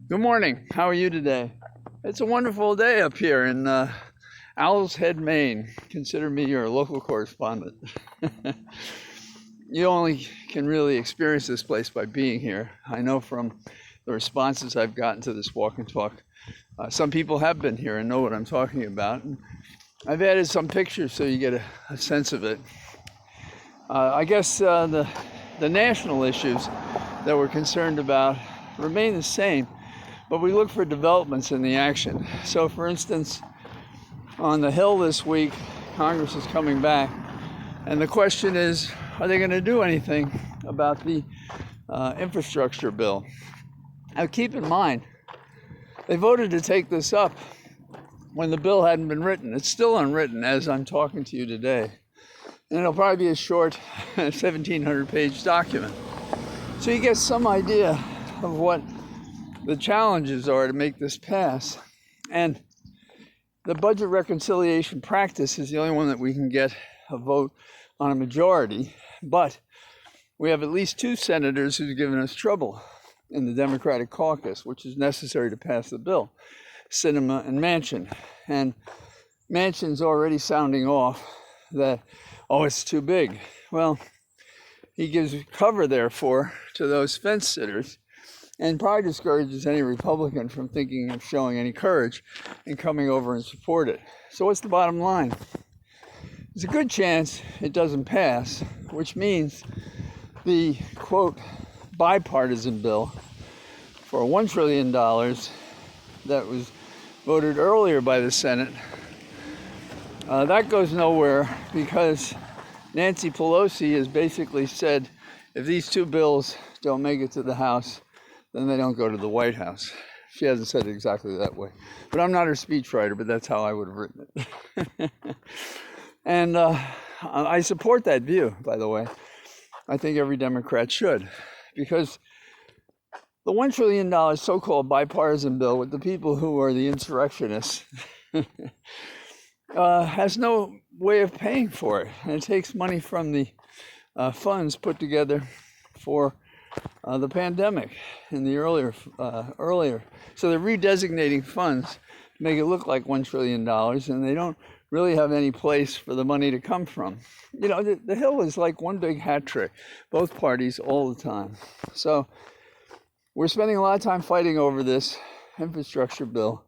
Good morning. How are you today? It's a wonderful day up here in Owl's Head, Maine. Consider me your local correspondent. You only can really experience this place by being here. I know from the responses I've gotten to this walk and talk, some people have been here and know what I'm talking about. And I've added some pictures so you get a sense of it. I guess the national issues that we're concerned about remain the same, but we look for developments in the action. So, for instance, on the Hill this week, Congress is coming back, and the question is, are they going to do anything about the infrastructure bill? Now, keep in mind, they voted to take this up when the bill hadn't been written. It's still unwritten as I'm talking to you today. And it'll probably be a short 1,700-page document. So you get some idea of what the challenges are to make this pass. And the budget reconciliation practice is the only one that we can get a vote on a majority. But we have at least two senators who've given us trouble in the Democratic caucus, which is necessary to pass the bill, Sinema and Manchin. And Manchin's already sounding off that, oh, it's too big. Well, he gives cover, therefore, to those fence sitters and probably discourages any Republican from thinking of showing any courage and coming over and support it. So what's the bottom line? There's a good chance it doesn't pass, which means the, quote, bipartisan bill for $1 trillion that was voted earlier by the Senate, that goes nowhere because Nancy Pelosi has basically said if these two bills don't make it to the House, then they don't go to the White House. She hasn't said it exactly that way. But I'm not her speechwriter, but that's how I would have written it. And I support that view, by the way. I think every Democrat should. Because the $1 trillion so-called bipartisan bill with the people who are the insurrectionists has no way of paying for it. And it takes money from the funds put together for the pandemic in the earlier. So they're redesignating funds to make it look like $1 trillion, and they don't really have any place for the money to come from. You know, the Hill is like one big hat trick, both parties all the time. So we're spending a lot of time fighting over this infrastructure bill.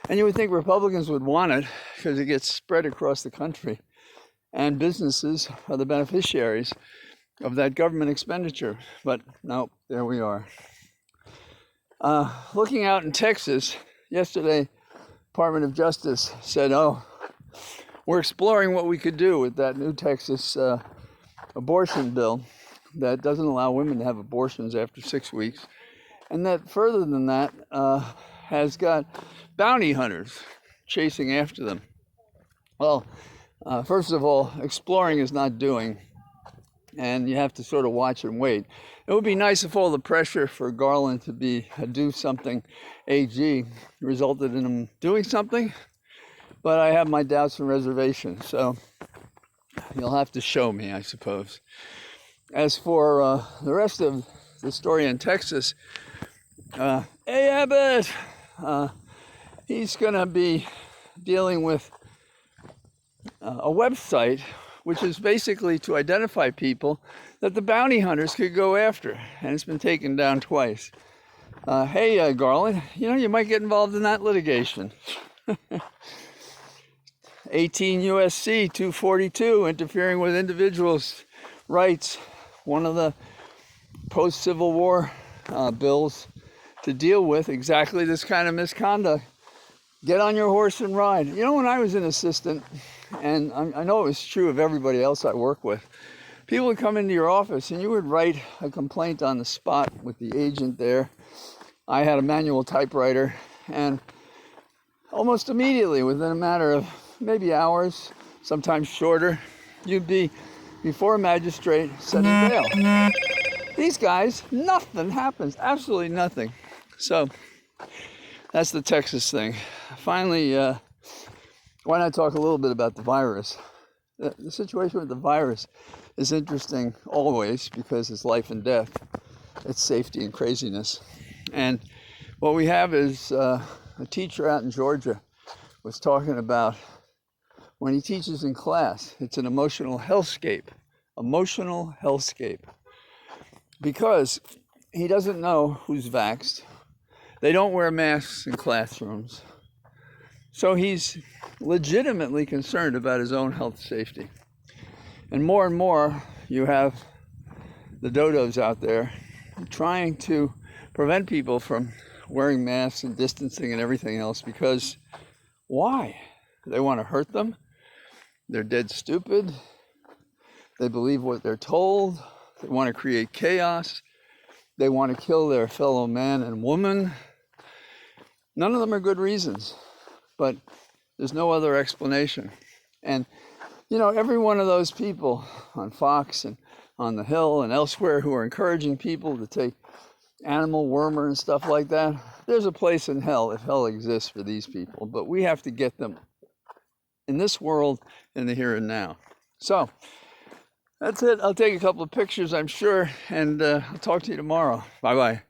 And you would think Republicans would want it because it gets spread across the country, and businesses are the beneficiaries of that government expenditure. But no, there we are. Looking out in Texas, yesterday, Department of Justice said, oh, we're exploring what we could do with that new Texas abortion bill that doesn't allow women to have abortions after 6 weeks. And that further than that, has got bounty hunters chasing after them. Well, first of all, exploring is not doing, and you have to sort of watch and wait. It would be nice if all the pressure for Garland to do something AG resulted in him doing something, but I have my doubts and reservations, so you'll have to show me, I suppose. As for the rest of the story in Texas, hey Abbott, he's going to be dealing with a website which is basically to identify people that the bounty hunters could go after, and it's been taken down twice. Hey, Garland, you might get involved in that litigation. 18 U.S.C. 242, interfering with individuals' rights, one of the post-Civil War bills to deal with exactly this kind of misconduct. Get on your horse and ride. When I was an assistant, and I know it was true of everybody else I work with, people would come into your office and you would write a complaint on the spot with the agent there. I had a manual typewriter, and almost immediately, within a matter of maybe hours, sometimes shorter, you'd be before a magistrate set in bail. These guys, nothing happens, absolutely nothing. So that's the Texas thing. Finally, why not talk a little bit about the virus? The situation with the virus is interesting always because it's life and death. It's safety and craziness. And What we have is a teacher out in Georgia was talking about when he teaches in class, it's an emotional hellscape. Emotional hellscape. Because he doesn't know who's vaxxed. They don't wear masks in classrooms. So he's legitimately concerned about his own health safety. And more you have the dodos out there trying to prevent people from wearing masks and distancing and everything else because why? They want to hurt them. They're dead stupid. They believe what they're told. They want to create chaos. They want to kill their fellow man and woman. None of them are good reasons, but there's no other explanation. And, you know, every one of those people on Fox and on the Hill and elsewhere who are encouraging people to take animal wormer and stuff like that, there's a place in hell if hell exists for these people. But we have to get them in this world, in the here and now. So that's it. I'll take a couple of pictures, I'm sure, and I'll talk to you tomorrow. Bye-bye.